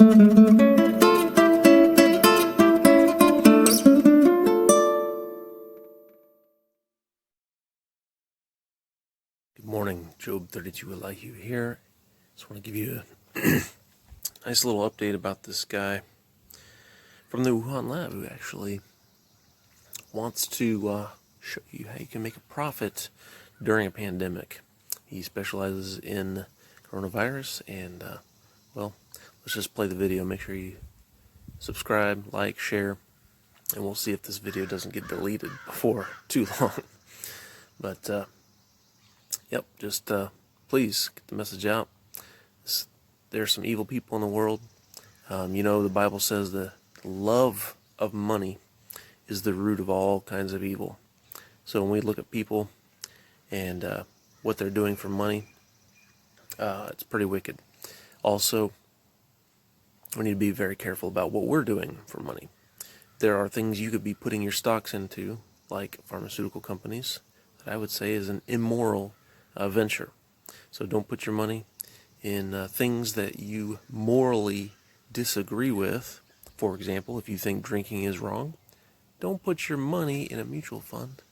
Good morning, Job 32 Elihu here. Just want to give you a nice little update about this guy from the Wuhan lab who actually wants to show you how you can make a profit during a pandemic. He specializes in coronavirus, and well, let's just play the video. Make sure you subscribe, like, share, and we'll see if this video doesn't get deleted before too long. But yep, just please get the message out. There are some evil people in the world. You know, the Bible says the love of money is the root of all kinds of evil. So when we look at people and what they're doing for money, it's pretty wicked. Also, we need to be very careful about what we're doing for money. There are things you could be putting your stocks into, like pharmaceutical companies, that I would say is an immoral venture. So don't put your money in things that you morally disagree with. For example, if you think drinking is wrong, don't put your money in a mutual fund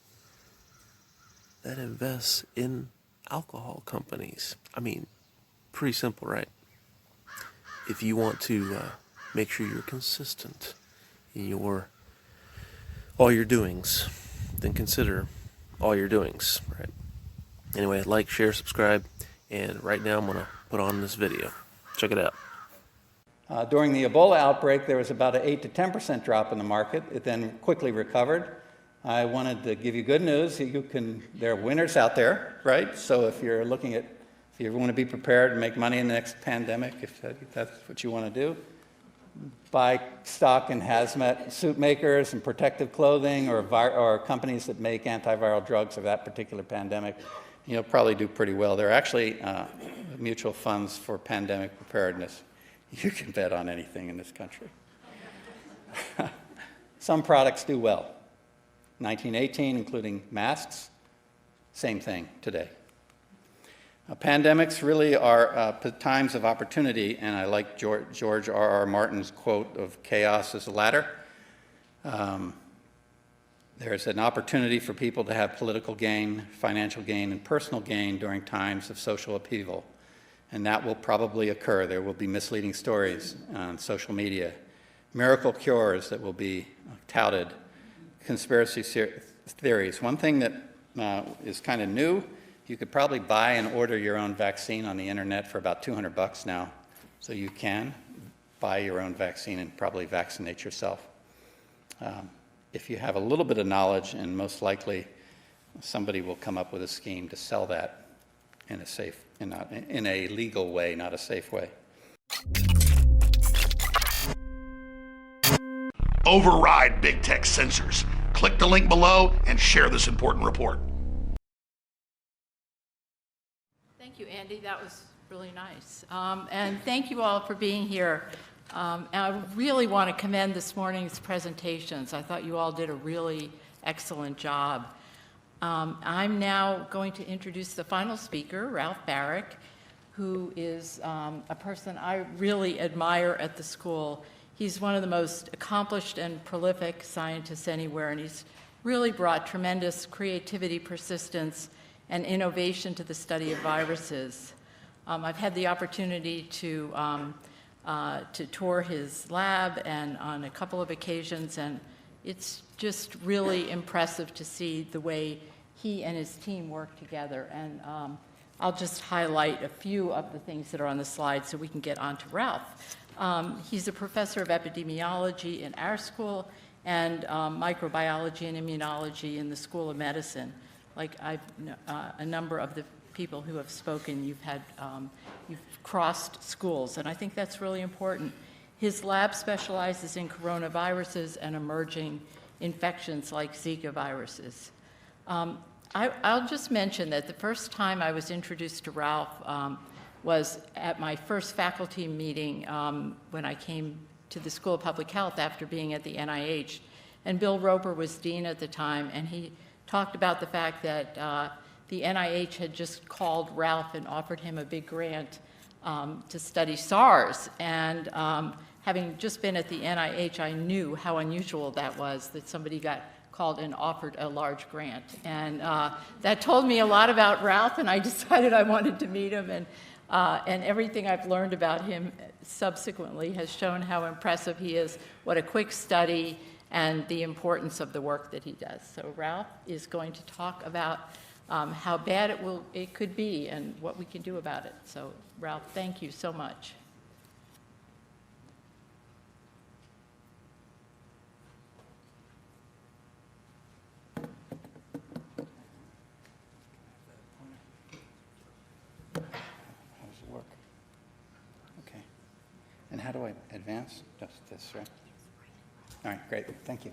that invests in alcohol companies. I mean, pretty simple, right? If you want to make sure you're consistent in all your doings, then consider all your doings, right? Anyway, like, share, subscribe, and right now I'm going to put on this video. Check it out. During the Ebola outbreak, there was about an 8 to 10% drop in the market. It then quickly recovered. I wanted to give you good news. There are winners out there, right? So if you want to be prepared and make money in the next pandemic, if that's what you want to do, buy stock in hazmat suit makers and protective clothing, or companies that make antiviral drugs of that particular pandemic. You'll probably do pretty well. There are actually mutual funds for pandemic preparedness. You can bet on anything in this country. Some products do well. 1918, including masks, same thing today. Pandemics really are times of opportunity, and I like George R.R. Martin's quote of chaos is a ladder. There's an opportunity for people to have political gain, financial gain, and personal gain during times of social upheaval. And that will probably occur. There will be misleading stories on social media, miracle cures that will be touted, conspiracy theories. One thing that is kind of new, you could probably buy and order your own vaccine on the internet for about $200 now. So you can buy your own vaccine and probably vaccinate yourself. If you have a little bit of knowledge, and most likely somebody will come up with a scheme to sell that in a legal way, not a safe way. Override big tech censors. Click the link below and share this important report. Thank you, Andy. That was really nice. And thank you all for being here. And I really want to commend this morning's presentations. I thought you all did a really excellent job. I'm now going to introduce the final speaker, Ralph Baric, who is a person I really admire at the school. He's one of the most accomplished and prolific scientists anywhere, and he's really brought tremendous creativity, persistence, and innovation to the study of viruses. I've had the opportunity to tour his lab and on a couple of occasions, and it's just really impressive to see the way he and his team work together. And I'll just highlight a few of the things that are on the slide so we can get on to Ralph. He's a professor of epidemiology in our school and microbiology and immunology in the School of Medicine. Like a number of the people who have spoken, you've crossed schools, and I think that's really important. His lab specializes in coronaviruses and emerging infections like Zika viruses. I'll just mention that the first time I was introduced to Ralph was at my first faculty meeting when I came to the School of Public Health after being at the NIH. And Bill Roper was dean at the time, and he talked about the fact that the NIH had just called Ralph and offered him a big grant to study SARS. And having just been at the NIH, I knew how unusual that was, that somebody got called and offered a large grant. And that told me a lot about Ralph, and I decided I wanted to meet him. And everything I've learned about him subsequently has shown how impressive he is, what a quick study, and the importance of the work that he does. So Ralph is going to talk about how bad it could be and what we can do about it. So Ralph, thank you so much. How does it work? Okay. And how do I advance? Just this, right? All right, great. Thank you.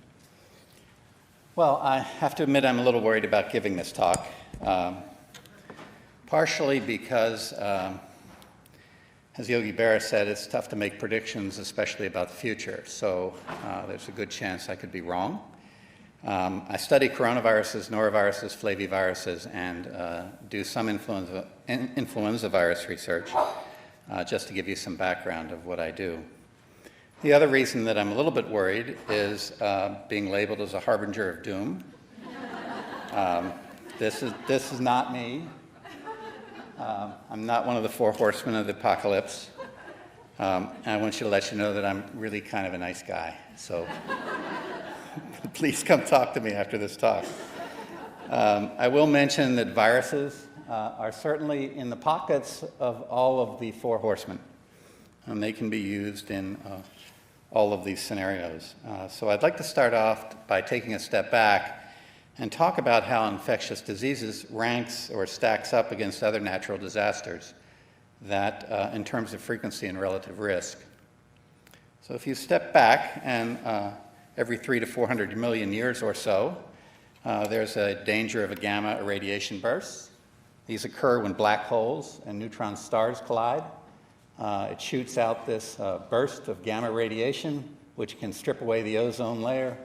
Well, I have to admit I'm a little worried about giving this talk, partially because, as Yogi Berra said, it's tough to make predictions, especially about the future. So there's a good chance I could be wrong. I study coronaviruses, noroviruses, flaviviruses, and do some influenza virus research, just to give you some background of what I do. The other reason that I'm a little bit worried is being labeled as a harbinger of doom. This is not me. I'm not one of the four horsemen of the apocalypse. And I want you to let you know that I'm really kind of a nice guy. So please come talk to me after this talk. I will mention that viruses are certainly in the pockets of all of the four horsemen. And they can be used in all of these scenarios. So I'd like to start off by taking a step back and talk about how infectious diseases ranks or stacks up against other natural disasters that in terms of frequency and relative risk. So if you step back and every 300 to 400 million years or so, there's a danger of a gamma irradiation burst. These occur when black holes and neutron stars collide. It shoots out this burst of gamma radiation, which can strip away the ozone layer,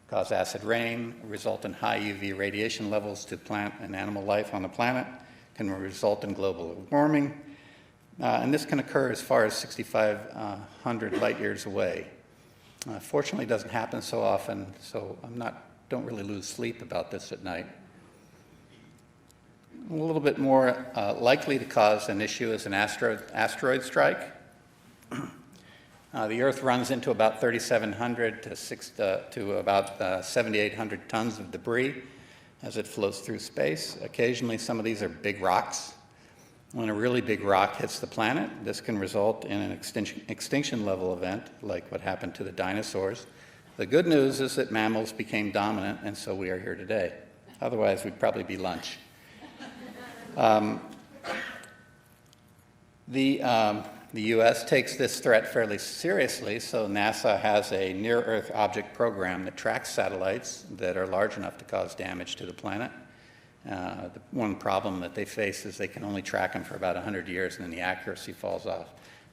cause acid rain, result in high UV radiation levels to plant and animal life on the planet, can result in global warming, and this can occur as far as 6,500 light years away. Fortunately, it doesn't happen so often, so don't really lose sleep about this at night. A little bit more likely to cause an issue is an asteroid strike. The Earth runs into about 3,700 to about 7,800 tons of debris as it flows through space. Occasionally, some of these are big rocks. When a really big rock hits the planet, this can result in an extinction level event, like what happened to the dinosaurs. The good news is that mammals became dominant, and so we are here today. Otherwise, we'd probably be lunch. The U.S. takes this threat fairly seriously, so NASA has a near-Earth object program that tracks satellites that are large enough to cause damage to the planet. The one problem that they face is they can only track them for about 100 years, and then the accuracy falls off.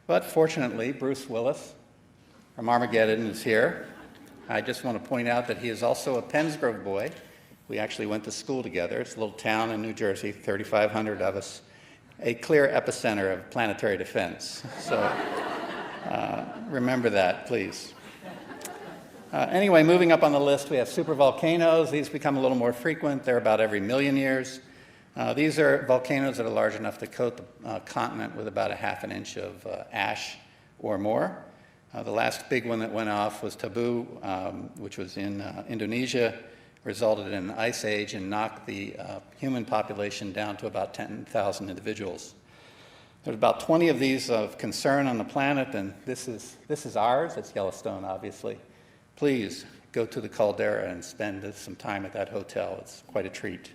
But fortunately, Bruce Willis from Armageddon is here. I just want to point out that he is also a Pennsgrove boy. We actually went to school together. It's a little town in New Jersey, 3,500 of us, a clear epicenter of planetary defense. So remember that, please. Anyway, moving up on the list, we have supervolcanoes. These become a little more frequent. They're about every million years. These are volcanoes that are large enough to coat the continent with about a half an inch of ash or more. The last big one that went off was Tabu, which was in Indonesia, resulted in an ice age and knocked the human population down to about 10,000 individuals. There's about 20 of these of concern on the planet, and this is ours. It's Yellowstone, obviously. Please go to the caldera and spend some time at that hotel. It's quite a treat.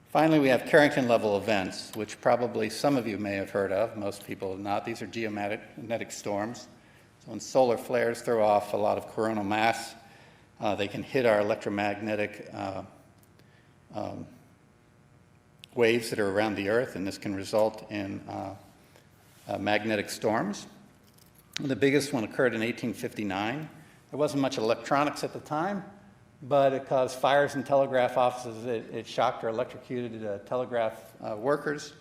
Finally, we have Carrington-level events, which probably some of you may have heard of. Most people have not. These are geomagnetic storms. So when solar flares throw off a lot of coronal mass, they can hit our electromagnetic waves that are around the Earth, and this can result in magnetic storms. The biggest one occurred in 1859. There wasn't much electronics at the time, but it caused fires in telegraph offices. It shocked or electrocuted telegraph workers.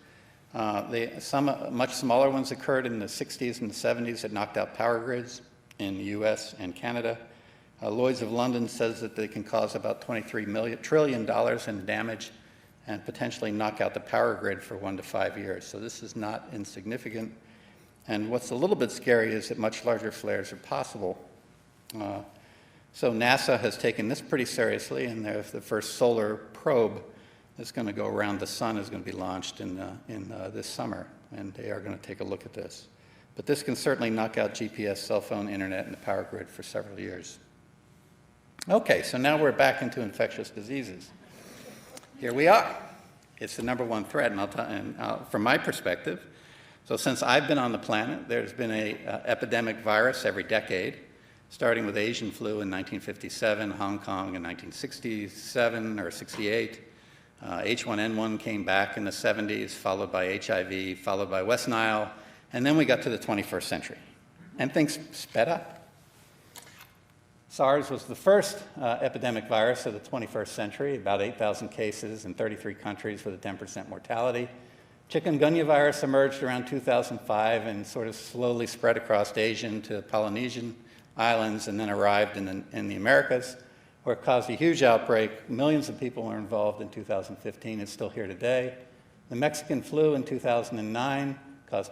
Some much smaller ones occurred in the 60s and the 70s that knocked out power grids in the US and Canada. Lloyd's of London says that they can cause about $23 trillion in damage and potentially knock out the power grid for 1 to 5 years. So this is not insignificant. And what's a little bit scary is that much larger flares are possible. So NASA has taken this pretty seriously, and the first solar probe that's going to go around the sun is going to be launched in this summer, and they are going to take a look at this. But this can certainly knock out GPS, cell phone, internet, and the power grid for several years. Okay, so now we're back into infectious diseases. Here we are. It's the #1 threat, and from my perspective, so since I've been on the planet, there's been an epidemic virus every decade, starting with Asian flu in 1957, Hong Kong in 1967 or 68. H1N1 came back in the 70s, followed by HIV, followed by West Nile, and then we got to the 21st century, and things sped up. SARS was the first epidemic virus of the 21st century, about 8,000 cases in 33 countries with a 10% mortality. Chikungunya virus emerged around 2005 and sort of slowly spread across Asian to Polynesian islands and then arrived in the Americas, where it caused a huge outbreak. Millions of people were involved in 2015. It's still here today. The Mexican flu in 2009 caused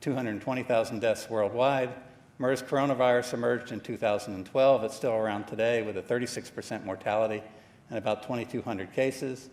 220,000 deaths worldwide. MERS coronavirus emerged in 2012. It's still around today with a 36% mortality and about 2,200 cases.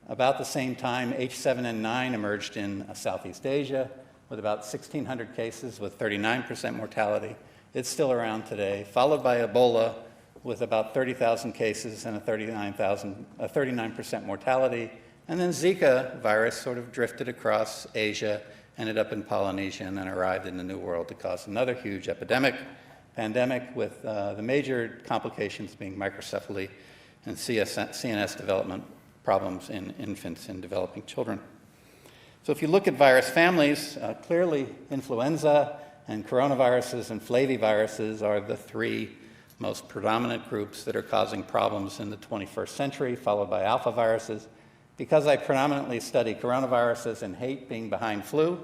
About the same time, H7N9 emerged in Southeast Asia with about 1,600 cases with 39% mortality. It's still around today, followed by Ebola with about 30,000 cases and a 39% mortality. And then Zika virus sort of drifted across Asia, ended up in Polynesia, and then arrived in the New World to cause another huge pandemic with the major complications being microcephaly and CNS development problems in infants and developing children. So if you look at virus families, clearly influenza and coronaviruses and flaviviruses are the 3 most predominant groups that are causing problems in the 21st century, followed by alpha viruses. Because I predominantly study coronaviruses and hate being behind flu,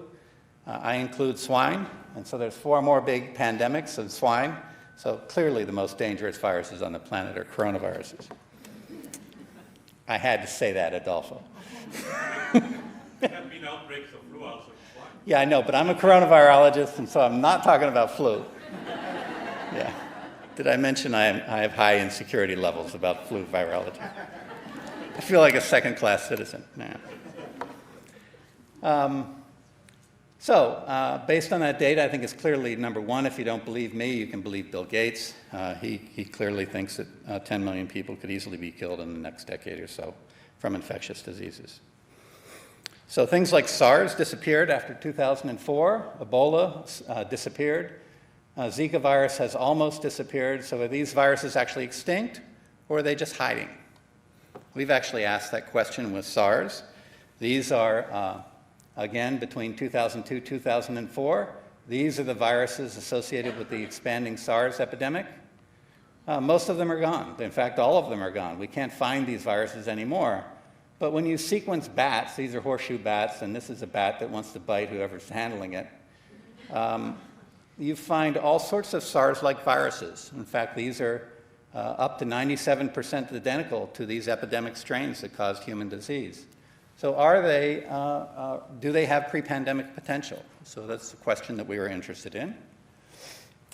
I include swine, and so there's 4 more big pandemics of swine. So clearly the most dangerous viruses on the planet are coronaviruses. I had to say that, Adolfo. There have been outbreaks of flu also in swine. Yeah, I know, but I'm a coronavirologist, and so I'm not talking about flu. Yeah. Did I mention I have high insecurity levels about flu virology? I feel like a second-class citizen. So based on that data, I think it's clearly #1. If you don't believe me, you can believe Bill Gates. He clearly thinks that 10 million people could easily be killed in the next decade or so from infectious diseases. So things like SARS disappeared after 2004. Ebola disappeared. Zika virus has almost disappeared. So are these viruses actually extinct, or are they just hiding? We've actually asked that question with SARS. These are, again, between 2002 and 2004. These are the viruses associated with the expanding SARS epidemic. Most of them are gone. In fact, all of them are gone. We can't find these viruses anymore. But when you sequence bats, these are horseshoe bats, and this is a bat that wants to bite whoever's handling it, you find all sorts of SARS-like viruses. In fact, these are up to 97% identical to these epidemic strains that caused human disease. So do they have pre-pandemic potential? So that's the question that we were interested in.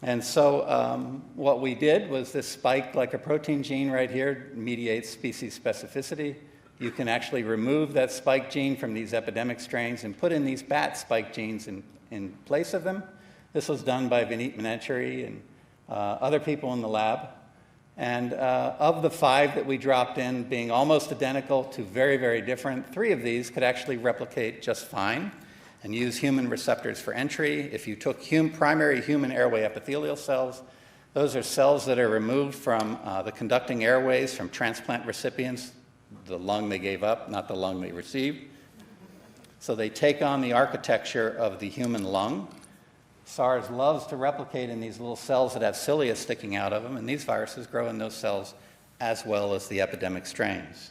And so what we did was this spike glycoprotein gene right here mediates species specificity. You can actually remove that spike gene from these epidemic strains and put in these bat spike genes in place of them. This was done by Vineet Manecheri and other people in the lab. And of the 5 that we dropped in, being almost identical to very, very different, 3 of these could actually replicate just fine and use human receptors for entry. If you took primary human airway epithelial cells, those are cells that are removed from the conducting airways from transplant recipients, the lung they gave up, not the lung they received. So they take on the architecture of the human lung. SARS loves to replicate in these little cells that have cilia sticking out of them, and these viruses grow in those cells as well as the epidemic strains.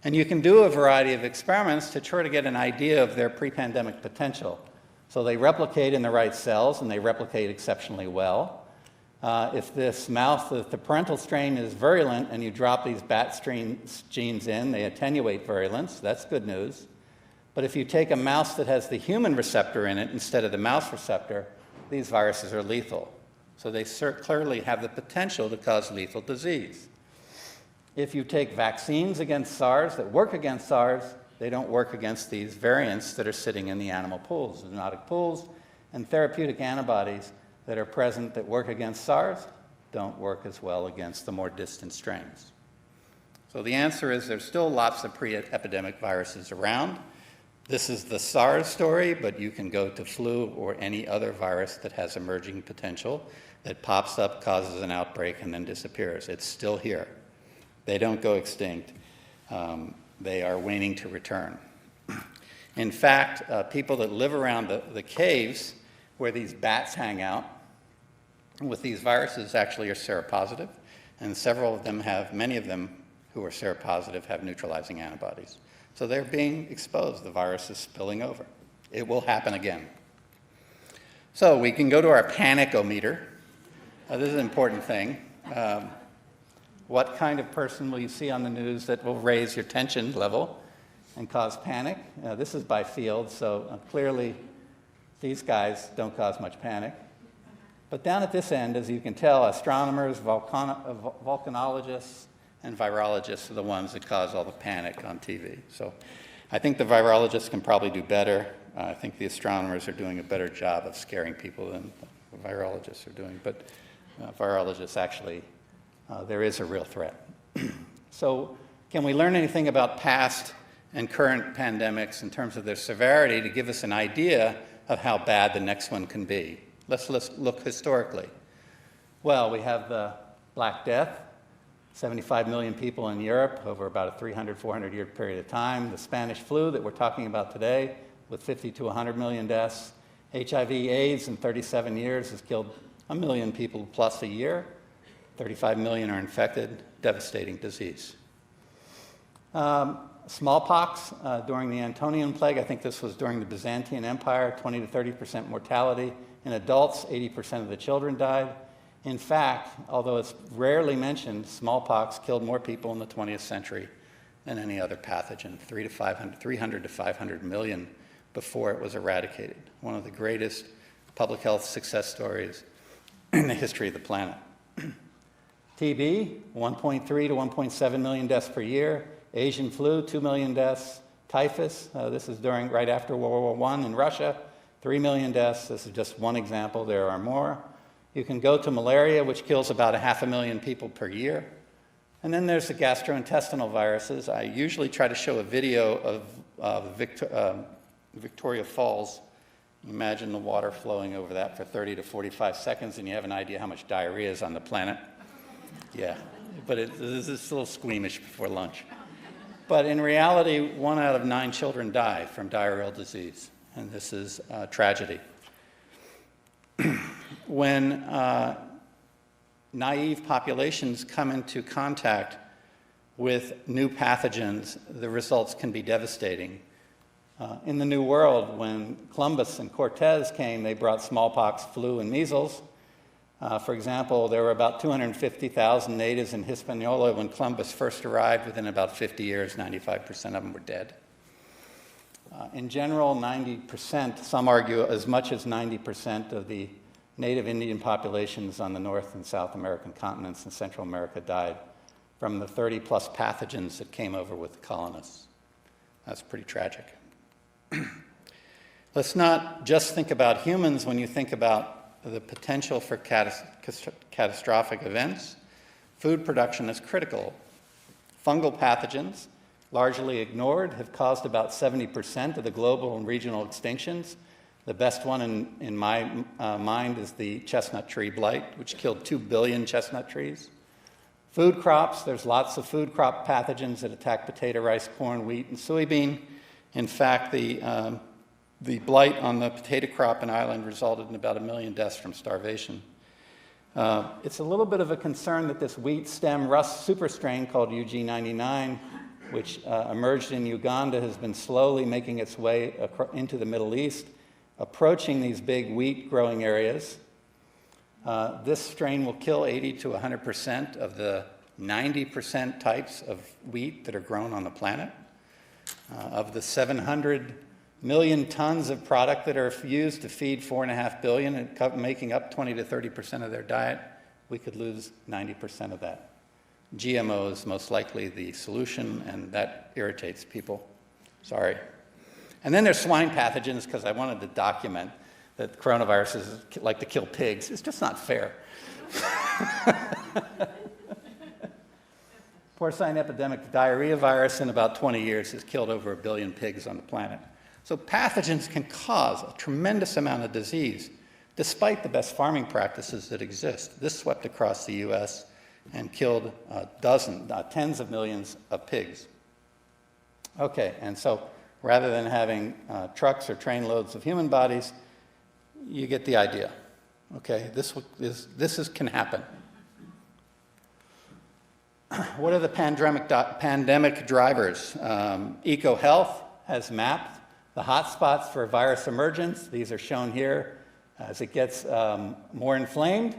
And you can do a variety of experiments to try to get an idea of their pre-pandemic potential. So they replicate in the right cells, and they replicate exceptionally well. If this mouse, if the parental strain is virulent and you drop these bat genes in, they attenuate virulence. That's good news. But if you take a mouse that has the human receptor in it instead of the mouse receptor, these viruses are lethal. So they clearly have the potential to cause lethal disease. If you take vaccines against SARS that work against SARS, they don't work against these variants that are sitting in the animal pools, zoonotic pools, and therapeutic antibodies that are present that work against SARS don't work as well against the more distant strains. So the answer is there's still lots of pre-epidemic viruses around. This is the SARS story, but you can go to flu or any other virus that has emerging potential that pops up, causes an outbreak, and then disappears. It's still here. They don't go extinct. They are waning to return. In fact, people that live around the caves where these bats hang out with these viruses actually are seropositive, and several of them have, many of them who are seropositive have neutralizing antibodies. So they're being exposed. The virus is spilling over. It will happen again. So we can go to our panic-o-meter. This is an important thing. What kind of person will you see on the news that will raise your tension level and cause panic? This is by field, so clearly these guys don't cause much panic. But down at this end, as you can tell, astronomers, volcanologists, and virologists are the ones that cause all the panic on TV. So I think the virologists can probably do better. I think the astronomers are doing a better job of scaring people than the virologists are doing. But virologists actually, there is a real threat. So can we learn anything about past and current pandemics in terms of their severity to give us an idea of how bad the next one can be? Let's look historically. Well, we have the Black Death, 75 million people in Europe over about a 300, 400-year period of time. The Spanish flu that we're talking about today with 50 to 100 million deaths. HIV/AIDS in 37 years has killed 1 million people plus a year. 35 million are infected, devastating disease. Smallpox during the Antonian plague, I think this was during the Byzantine Empire, 20 to 30% mortality. In adults, 80% of the children died. In fact, although it's rarely mentioned, smallpox killed more people in the 20th century than any other pathogen, 300 to 500 million before it was eradicated. One of the greatest public health success stories in the history of the planet. TB, 1.3 to 1.7 million deaths per year. Asian flu, 2 million deaths. Typhus, this is right after World War I in Russia, 3 million deaths. This is just one example. There are more. You can go to malaria, which kills about 500,000 people per year. And then there's the gastrointestinal viruses. I usually try to show a video of Victoria Falls. Imagine the water flowing over that for 30 to 45 seconds, and you have an idea how much diarrhea is on the planet. Yeah, but this is a little squeamish before lunch. But in reality, 1 out of 9 children die from diarrheal disease, and this is a tragedy. When naive populations come into contact with new pathogens, the results can be devastating. In the New World, when Columbus and Cortez came, they brought smallpox, flu, and measles. For example, there were about 250,000 natives in Hispaniola when Columbus first arrived. Within about 50 years, 95% of them were dead. In general, 90%, some argue as much as 90% of the native Indian populations on the North and South American continents and Central America died from the 30-plus pathogens that came over with the colonists. That's pretty tragic. Let's not just think about humans when you think about the potential for catastrophic events. Food production is critical. Fungal pathogens, largely ignored, have caused about 70% of the global and regional extinctions. The best one in my mind is the chestnut tree blight, which killed 2 billion chestnut trees. Food crops, there's lots of food crop pathogens that attack potato, rice, corn, wheat, and soybean. In fact, the blight on the potato crop in Ireland resulted in about 1 million deaths from starvation. It's a little bit of a concern that this wheat stem rust superstrain called UG99 which emerged in Uganda, has been slowly making its way into the Middle East, approaching these big wheat growing areas. This strain will kill 80 to 100% of the 90% types of wheat that are grown on the planet. Of the 700 million tons of product that are used to feed 4.5 billion, and making up 20 to 30% of their diet, we could lose 90% of that. GMO is most likely the solution, and that irritates people. Sorry. And then there's swine pathogens, because I wanted to document that coronaviruses like to kill pigs. It's just not fair. Porcine epidemic diarrhea virus in about 20 years has killed over 1 billion pigs on the planet. So pathogens can cause a tremendous amount of disease, despite the best farming practices that exist. This swept across the US and killed tens of millions of pigs. Okay, and so rather than having trucks or train loads of human bodies, you get the idea. Okay, this can happen. What are the pandemic drivers? EcoHealth has mapped the hotspots for virus emergence. These are shown here. As it gets more inflamed,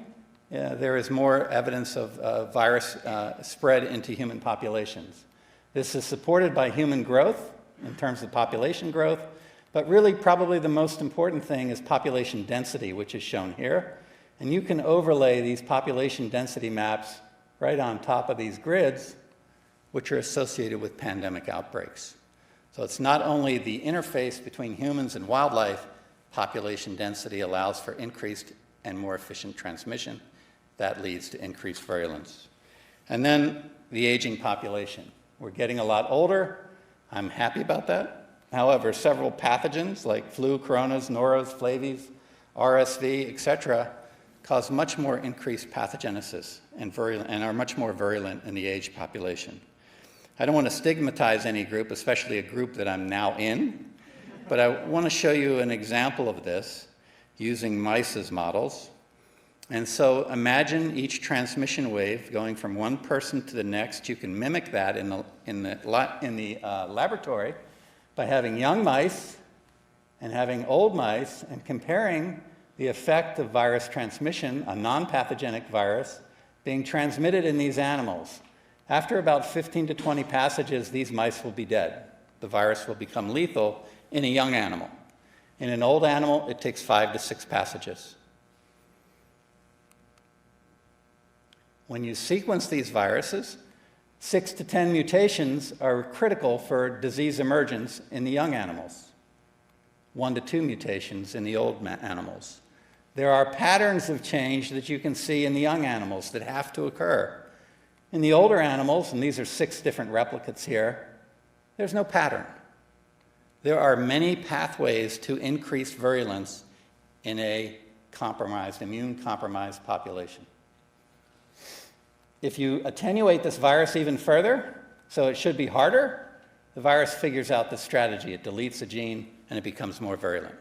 there is more evidence of virus spread into human populations. This is supported by human growth in terms of population growth, but really probably the most important thing is population density, which is shown here. And you can overlay these population density maps right on top of these grids, which are associated with pandemic outbreaks. So it's not only the interface between humans and wildlife, population density allows for increased and more efficient transmission. That leads to increased virulence. And then the aging population. We're getting a lot older. I'm happy about that. However, several pathogens like flu, coronas, noros, flavies, RSV, etc., cause much more increased pathogenesis and are much more virulent in the aged population. I don't want to stigmatize any group, especially a group that I'm now in, but I want to show you an example of this using mice as models. And so imagine each transmission wave going from one person to the next. You can mimic that in the laboratory by having young mice and having old mice and comparing the effect of virus transmission, a non-pathogenic virus, being transmitted in these animals. After about 15 to 20 passages, these mice will be dead. The virus will become lethal in a young animal. In an old animal, it takes 5 to 6 passages. When you sequence these viruses, 6 to 10 mutations are critical for disease emergence in the young animals, 1 to 2 mutations in the old animals. There are patterns of change that you can see in the young animals that have to occur. In the older animals, and these are 6 different replicates here, there's no pattern. There are many pathways to increase virulence in a immune-compromised population. If you attenuate this virus even further, so it should be harder, the virus figures out the strategy. It deletes a gene, and it becomes more virulent.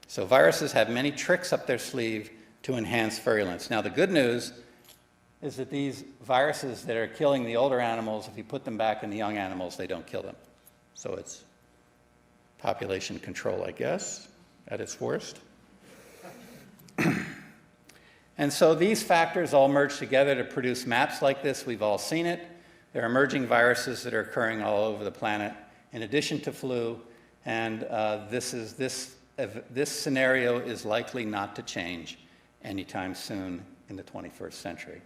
So viruses have many tricks up their sleeve to enhance virulence. Now, the good news is that these viruses that are killing the older animals, if you put them back in the young animals, they don't kill them. So it's population control, I guess, at its worst. And so these factors all merge together to produce maps like this. We've all seen it. There are emerging viruses that are occurring all over the planet, in addition to flu, and this scenario is likely not to change anytime soon in the 21st century.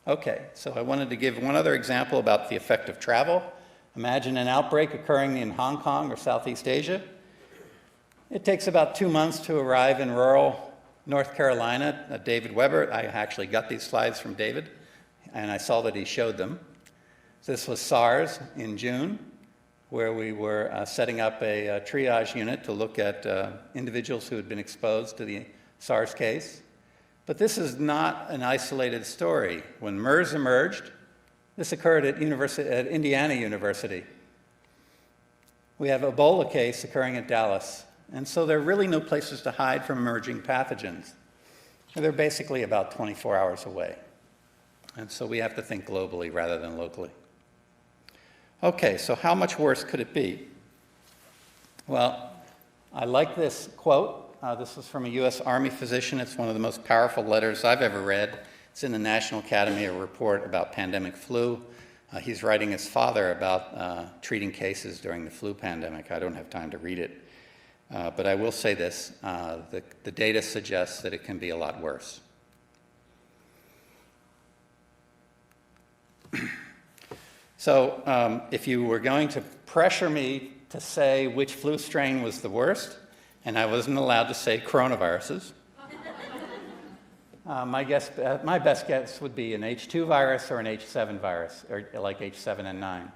Okay, so I wanted to give one other example about the effect of travel. Imagine an outbreak occurring in Hong Kong or Southeast Asia. It takes about 2 months to arrive in rural North Carolina. David Weber, I actually got these slides from David, and I saw that he showed them. This was SARS in June, where we were setting up a triage unit to look at individuals who had been exposed to the SARS case. But this is not an isolated story. When MERS emerged, this occurred at Indiana University. We have Ebola case occurring at Dallas. And so there are really no places to hide from emerging pathogens. They're basically about 24 hours away. And so we have to think globally rather than locally. Okay, so how much worse could it be? Well, I like this quote. This is from a U.S. Army physician. It's one of the most powerful letters I've ever read. It's in the National Academy, a report about pandemic flu. He's writing his father about treating cases during the flu pandemic. I don't have time to read it. But I will say this, the data suggests that it can be a lot worse. So if you were going to pressure me to say which flu strain was the worst, and I wasn't allowed to say coronaviruses, my best guess would be an H2 virus or an H7 virus, or like H7N9.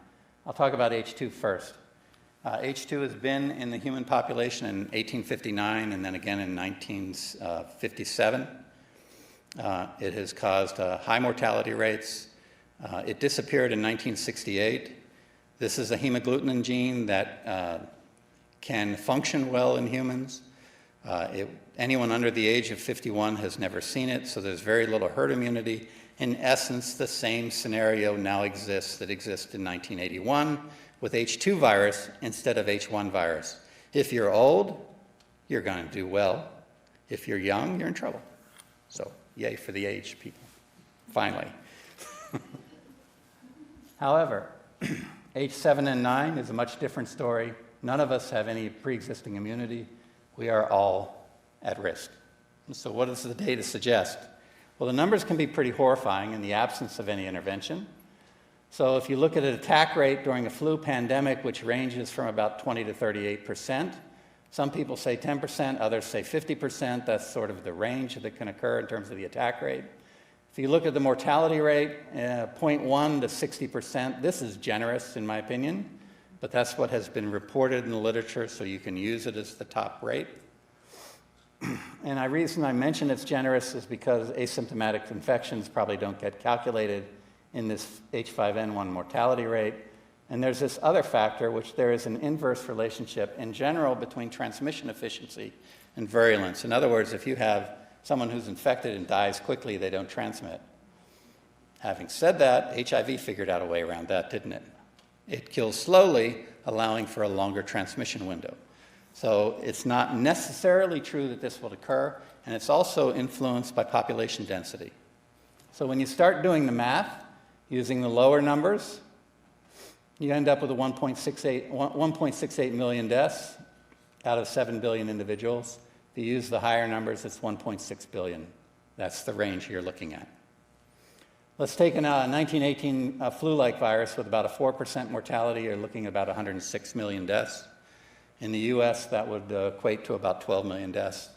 I'll talk about H2 first. H2 has been in the human population in 1859 and then again in 1957. It has caused high mortality rates. It disappeared in 1968. This is a hemagglutinin gene that can function well in humans. Anyone under the age of 51 has never seen it, so there's very little herd immunity. In essence, the same scenario now exists that existed in 1981 with H2 virus instead of H1 virus. If you're old, you're going to do well. If you're young, you're in trouble. So, yay for the age, people. Finally. However, H7N9 is a much different story. None of us have any pre-existing immunity. We are all at risk. And so what does the data suggest? Well, the numbers can be pretty horrifying in the absence of any intervention. So if you look at an attack rate during a flu pandemic, which ranges from about 20 to 38%, some people say 10%, others say 50%. That's sort of the range that can occur in terms of the attack rate. If you look at the mortality rate, 0.1 to 60%, this is generous in my opinion, but that's what has been reported in the literature, so you can use it as the top rate. And the reason I mention it's generous is because asymptomatic infections probably don't get calculated in this H5N1 mortality rate. And there's this other factor, which there is an inverse relationship in general between transmission efficiency and virulence. In other words, if you have someone who's infected and dies quickly, they don't transmit. Having said that, HIV figured out a way around that, didn't it? It kills slowly, allowing for a longer transmission window. So it's not necessarily true that this will occur, and it's also influenced by population density. So when you start doing the math, using the lower numbers, you end up with a 1.68 million deaths out of 7 billion individuals. If you use the higher numbers, it's 1.6 billion. That's the range you're looking at. Let's take a 1918 flu-like virus with about a 4% mortality. You're looking at about 106 million deaths. In the US, that would equate to about 12 million deaths.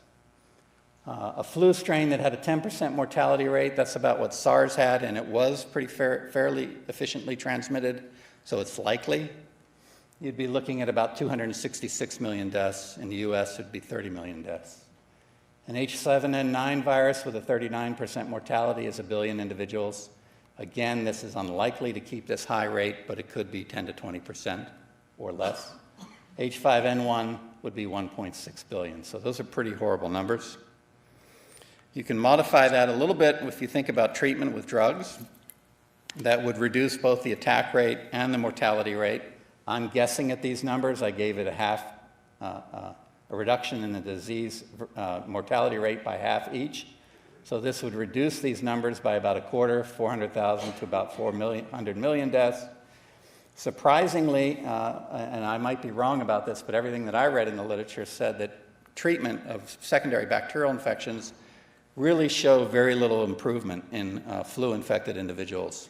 A flu strain that had a 10% mortality rate, that's about what SARS had, and it was pretty fairly efficiently transmitted, so it's likely. You'd be looking at about 266 million deaths. In the US, it'd be 30 million deaths. An H7N9 virus with a 39% mortality is 1 billion individuals. Again, this is unlikely to keep this high rate, but it could be 10 to 20% or less. H5N1 would be 1.6 billion. So those are pretty horrible numbers. You can modify that a little bit if you think about treatment with drugs. That would reduce both the attack rate and the mortality rate. I'm guessing at these numbers. I gave it a reduction in the disease mortality rate by half each. So this would reduce these numbers by about a quarter, 400,000 to about 400 million deaths. Surprisingly, and I might be wrong about this, but everything that I read in the literature said that treatment of secondary bacterial infections really show very little improvement in flu-infected individuals.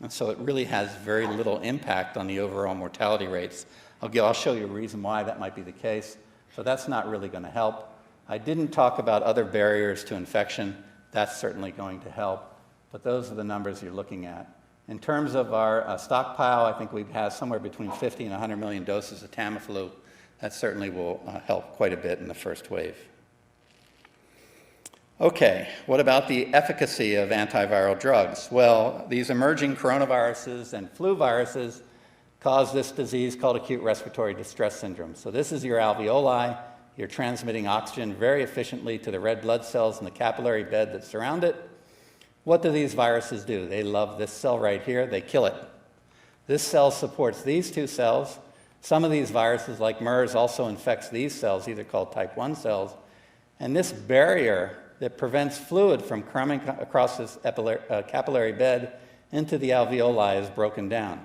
And so it really has very little impact on the overall mortality rates. I'll show you a reason why that might be the case. So that's not really going to help. I didn't talk about other barriers to infection. That's certainly going to help. But those are the numbers you're looking at. In terms of our stockpile, I think we've had somewhere between 50 and 100 million doses of Tamiflu. That certainly will help quite a bit in the first wave. Okay, what about the efficacy of antiviral drugs? Well, these emerging coronaviruses and flu viruses cause this disease called acute respiratory distress syndrome. So this is your alveoli. You're transmitting oxygen very efficiently to the red blood cells in the capillary bed that surround it. What do these viruses do? They love this cell right here. They kill it. This cell supports these two cells. Some of these viruses, like MERS, also infects these cells. These are called type 1 cells. And this barrier that prevents fluid from coming across this capillary bed into the alveoli is broken down.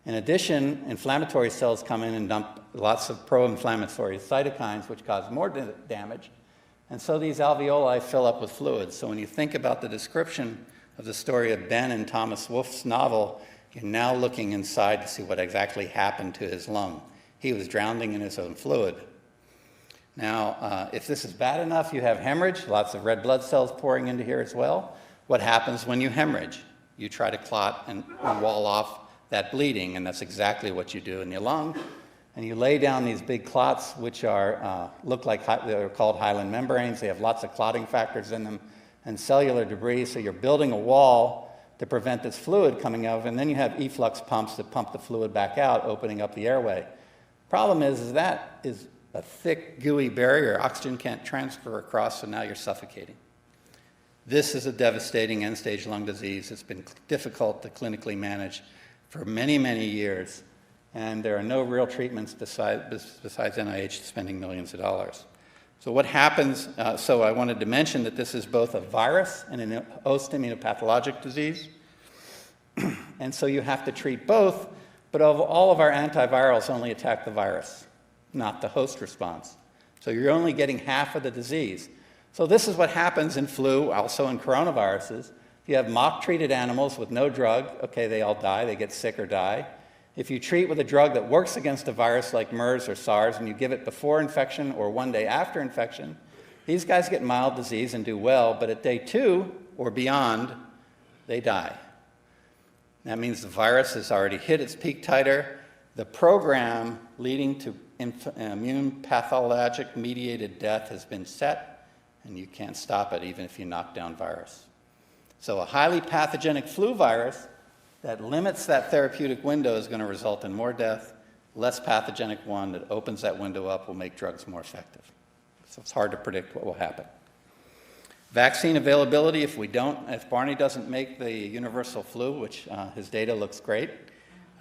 In addition, inflammatory cells come in and dump lots of pro-inflammatory cytokines, which cause more damage. And so these alveoli fill up with fluid. So when you think about the description of the story of Ben in Thomas Wolfe's novel, you're now looking inside to see what exactly happened to his lung. He was drowning in his own fluid. Now, if this is bad enough, you have hemorrhage, lots of red blood cells pouring into here as well. What happens when you hemorrhage? You try to clot and wall off that bleeding, and that's exactly what you do in your lung. And you lay down these big clots, which are look like they're called hyaline membranes. They have lots of clotting factors in them and cellular debris. So you're building a wall to prevent this fluid coming out, and then you have efflux pumps that pump the fluid back out, opening up the airway. Problem is that is a thick, gooey barrier. Oxygen can't transfer across, so now you're suffocating. This is a devastating end-stage lung disease. It's been difficult to clinically manage for many, many years, and there are no real treatments besides NIH spending millions of dollars. So what happens, so I wanted to mention that this is both a virus and a host immunopathologic disease, and so you have to treat both, but all of our antivirals only attack the virus, not the host response. So you're only getting half of the disease. So this is what happens in flu, also in coronaviruses. If you have mock-treated animals with no drug, okay, they all die, they get sick or die. If you treat with a drug that works against a virus like MERS or SARS, and you give it before infection or one day after infection, these guys get mild disease and do well, but at day 2 or beyond, they die. That means the virus has already hit its peak titer. The program leading to immune pathologic mediated death has been set, and you can't stop it even if you knock down virus. So a highly pathogenic flu virus that limits that therapeutic window is going to result in more death. Less pathogenic one that opens that window up will make drugs more effective. So it's hard to predict what will happen. Vaccine availability, if Barney doesn't make the universal flu, which his data looks great,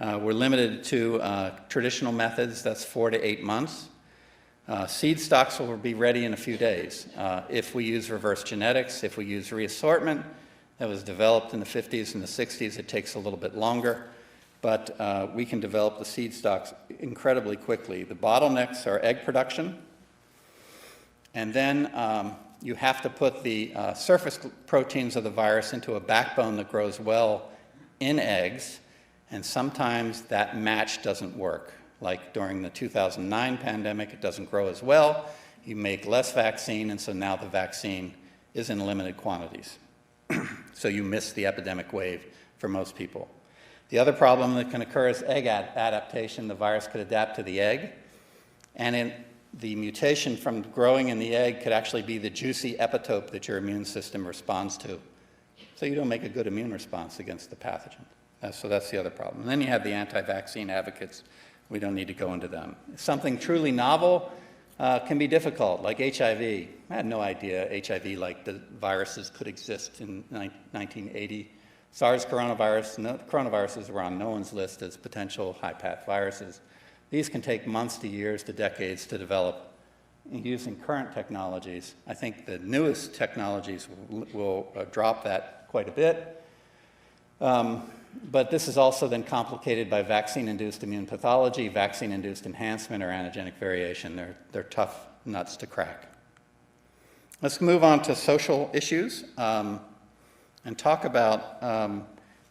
we're limited to traditional methods, that's 4 to 8 months. Seed stocks will be ready in a few days. If we use reverse genetics, if we use reassortment, that was developed in the 50s and the 60s, it takes a little bit longer, but we can develop the seed stocks incredibly quickly. The bottlenecks are egg production, and then you have to put the surface proteins of the virus into a backbone that grows well in eggs, and sometimes that match doesn't work. Like during the 2009 pandemic, it doesn't grow as well. You make less vaccine, and so now the vaccine is in limited quantities. So you miss the epidemic wave for most people. The other problem that can occur is egg adaptation. The virus could adapt to the egg, and the mutation from growing in the egg could actually be the juicy epitope that your immune system responds to. So you don't make a good immune response against the pathogen. So that's the other problem. And then you have the anti-vaccine advocates. We don't need to go into them. Something truly novel can be difficult, like HIV. I had no idea HIV-like viruses could exist in 1980. SARS coronaviruses were on no one's list as potential high-path viruses. These can take months to years to decades to develop. Using current technologies, I think the newest technologies will drop that quite a bit. But this is also then complicated by vaccine-induced immune pathology, vaccine-induced enhancement, or antigenic variation. They're tough nuts to crack. Let's move on to social issues and talk about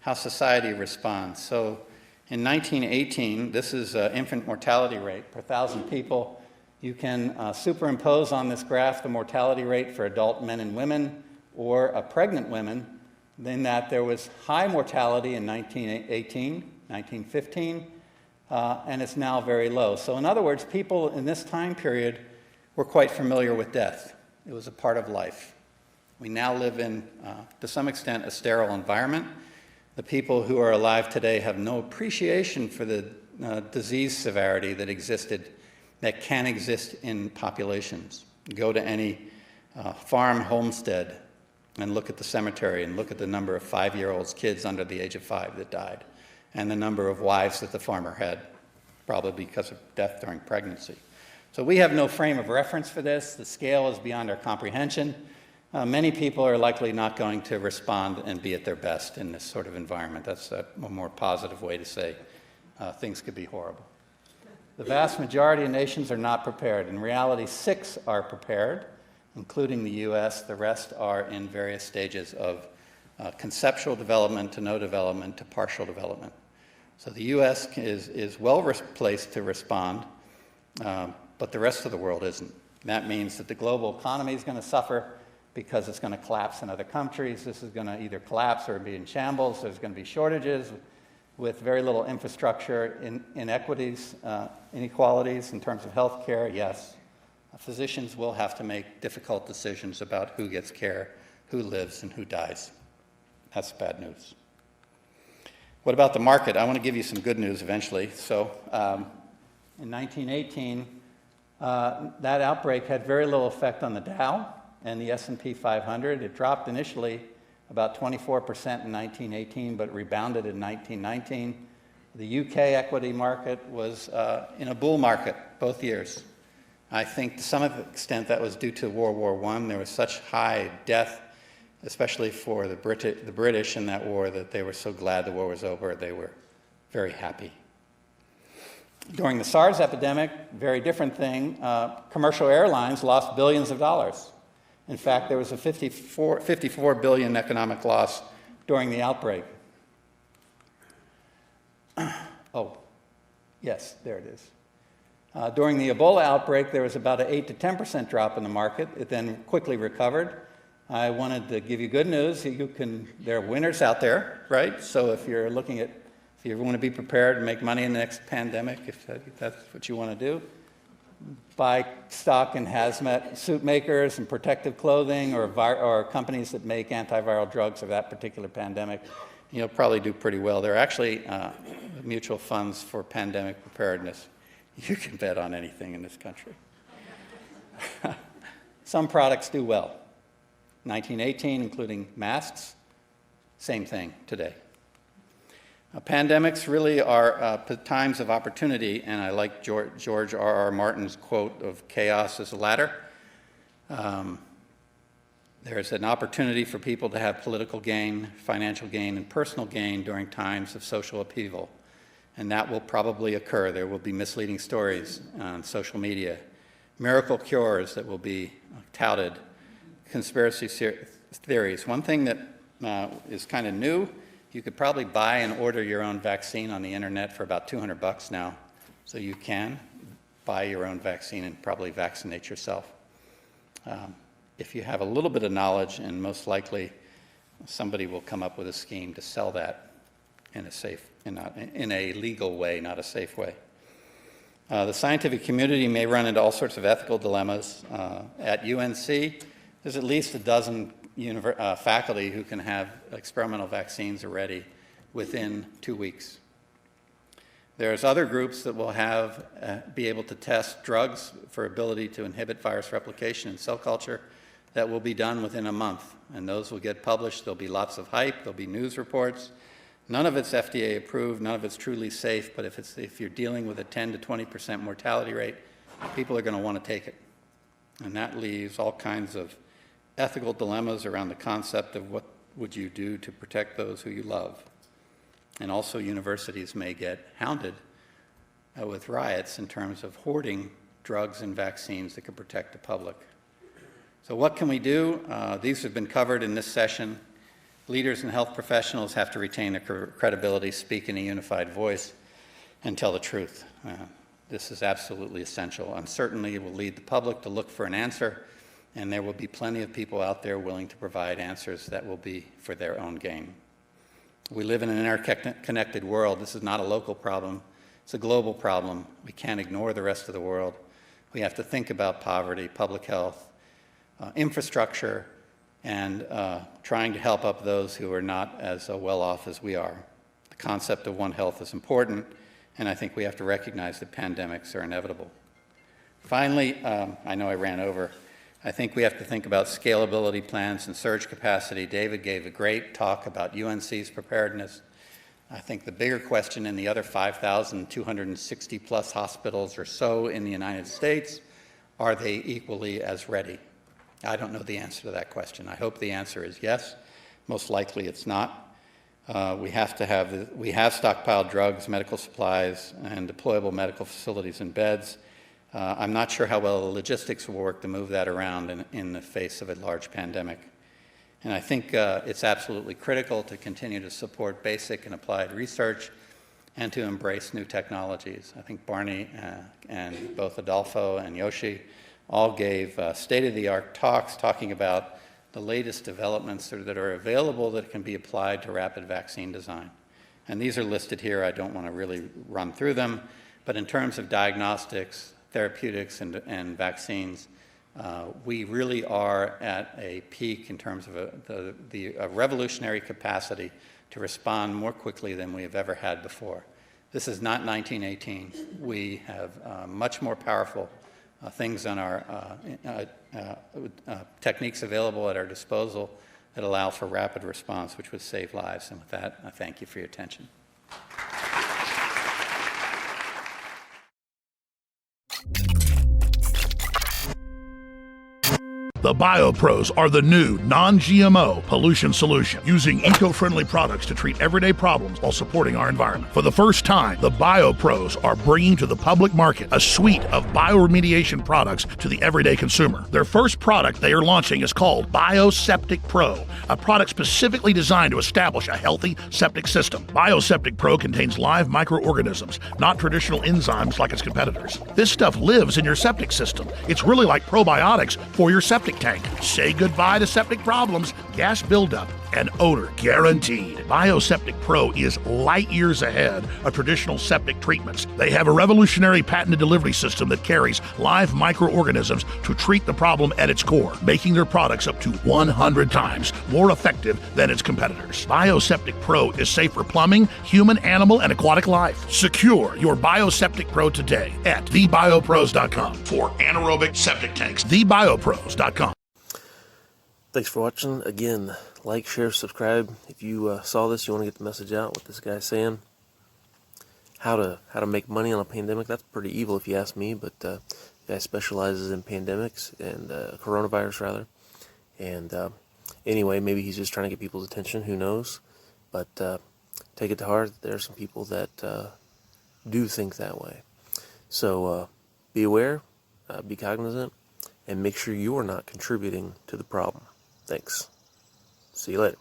how society responds. So in 1918, this is infant mortality rate per 1,000 people. You can superimpose on this graph the mortality rate for adult men and women or pregnant women, in that there was high mortality in 1918, 1915, and it's now very low. So in other words, people in this time period were quite familiar with death. It was a part of life. We now live in, to some extent, a sterile environment. The people who are alive today have no appreciation for the disease severity that can exist in populations. Go to any farm homestead and look at the cemetery and look at the number of 5-year-old kids under the age of 5 that died. and the number of wives that the farmer had, probably because of death during pregnancy. So we have no frame of reference for this. The scale is beyond our comprehension. Many people are likely not going to respond and be at their best in this sort of environment. That's a more positive way to say things could be horrible. The vast majority of nations are not prepared. In reality, 6 are prepared, including the US. The rest are in various stages of conceptual development to no development to partial development. So the US is well placed to respond, but the rest of the world isn't. That means that the global economy is going to suffer because it's going to collapse in other countries. This is going to either collapse or be in shambles. There's going to be shortages with very little infrastructure, inequities, inequalities in terms of health care, yes. Physicians will have to make difficult decisions about who gets care, who lives, and who dies. That's bad news. What about the market? I want to give you some good news eventually. So in 1918, that outbreak had very little effect on the Dow and the S&P 500. It dropped initially about 24% in 1918, but rebounded in 1919. The UK equity market was in a bull market both years. I think to some extent that was due to World War I. There was such high death, especially for the British in that war, that they were so glad the war was over. They were very happy. During the SARS epidemic, very different thing, commercial airlines lost billions of dollars. In fact, there was a 54 billion economic loss during the outbreak. Oh, yes, there it is. During the Ebola outbreak, there was about an 8 to 10% drop in the market. It then quickly recovered. I wanted to give you good news. There are winners out there, right? So if you want to be prepared to make money in the next pandemic, if that's what you want to do, buy stock in hazmat suit makers and protective clothing or companies that make antiviral drugs for that particular pandemic. You'll probably do pretty well. There are actually mutual funds for pandemic preparedness. You can bet on anything in this country. Some products do well. 1918, including masks, same thing today. Pandemics really are times of opportunity, and I like George R.R. Martin's quote of chaos is a ladder. There's an opportunity for people to have political gain, financial gain, and personal gain during times of social upheaval, and that will probably occur. There will be misleading stories on social media, miracle cures that will be touted, conspiracy theories. One thing that is kind of new, you could probably buy and order your own vaccine on the internet for about $200 now. So you can buy your own vaccine and probably vaccinate yourself. If you have a little bit of knowledge, and most likely somebody will come up with a scheme to sell that in a legal way, not a safe way. The scientific community may run into all sorts of ethical dilemmas. At UNC, there's at least a dozen faculty who can have experimental vaccines ready within 2 weeks. There's other groups that will be able to test drugs for ability to inhibit virus replication in cell culture that will be done within a month, and those will get published. There'll be lots of hype. There'll be news reports. None of it's FDA approved. None of it's truly safe, but if you're dealing with a 10 to 20% mortality rate, people are going to want to take it. And that leaves all kinds of ethical dilemmas around the concept of what would you do to protect those who you love. And also universities may get hounded with riots in terms of hoarding drugs and vaccines that could protect the public. So what can we do? These have been covered in this session. Leaders and health professionals have to retain their credibility, speak in a unified voice, and tell the truth. This is absolutely essential. Uncertainty will lead the public to look for an answer, and there will be plenty of people out there willing to provide answers that will be for their own gain. We live in an interconnected world. This is not a local problem. It's a global problem. We can't ignore the rest of the world. We have to think about poverty, public health, infrastructure, and trying to help up those who are not as well off as we are. The concept of One Health is important, and I think we have to recognize that pandemics are inevitable. Finally, I know I ran over. I think we have to think about scalability plans and surge capacity. David gave a great talk about UNC's preparedness. I think the bigger question in the other 5,260 plus hospitals or so in the United States, are they equally as ready? I don't know the answer to that question. I hope the answer is yes. Most likely it's not. We have stockpiled drugs, medical supplies, and deployable medical facilities and beds. I'm not sure how well the logistics will work to move that around in the face of a large pandemic. And I think it's absolutely critical to continue to support basic and applied research and to embrace new technologies. I think Barney and both Adolfo and Yoshi all gave state-of-the-art talks talking about the latest developments that are available that can be applied to rapid vaccine design. And these are listed here. I don't want to really run through them. But in terms of diagnostics, therapeutics, and vaccines, we really are at a peak in terms of a revolutionary capacity to respond more quickly than we have ever had before. This is not 1918. We have much more powerful things on our techniques available at our disposal that allow for rapid response, which would save lives. And with that, I thank you for your attention. The BioPros are the new non-GMO pollution solution, using eco-friendly products to treat everyday problems while supporting our environment. For the first time, the BioPros are bringing to the public market a suite of bioremediation products to the everyday consumer. Their first product they are launching is called BioSeptic Pro, a product specifically designed to establish a healthy septic system. BioSeptic Pro contains live microorganisms, not traditional enzymes like its competitors. This stuff lives in your septic system. It's really like probiotics for your septic tank. Say goodbye to septic problems, gas buildup, and odor guaranteed. BioSeptic Pro is light years ahead of traditional septic treatments. They have a revolutionary patented delivery system that carries live microorganisms to treat the problem at its core, making their products up to 100 times more effective than its competitors. BioSeptic Pro is safe for plumbing, human, animal, and aquatic life. Secure your BioSeptic Pro today at thebiopros.com for anaerobic septic tanks. Thebiopros.com. Thanks for watching. Again, like, share, subscribe. If you saw this, you want to get the message out, what this guy's saying. How to make money on a pandemic. That's pretty evil if you ask me, but the guy specializes in pandemics and coronavirus, rather. And anyway, maybe he's just trying to get people's attention. Who knows? But take it to heart. There are some people that do think that way. So be aware, be cognizant, and make sure you are not contributing to the problem. Thanks. See you later.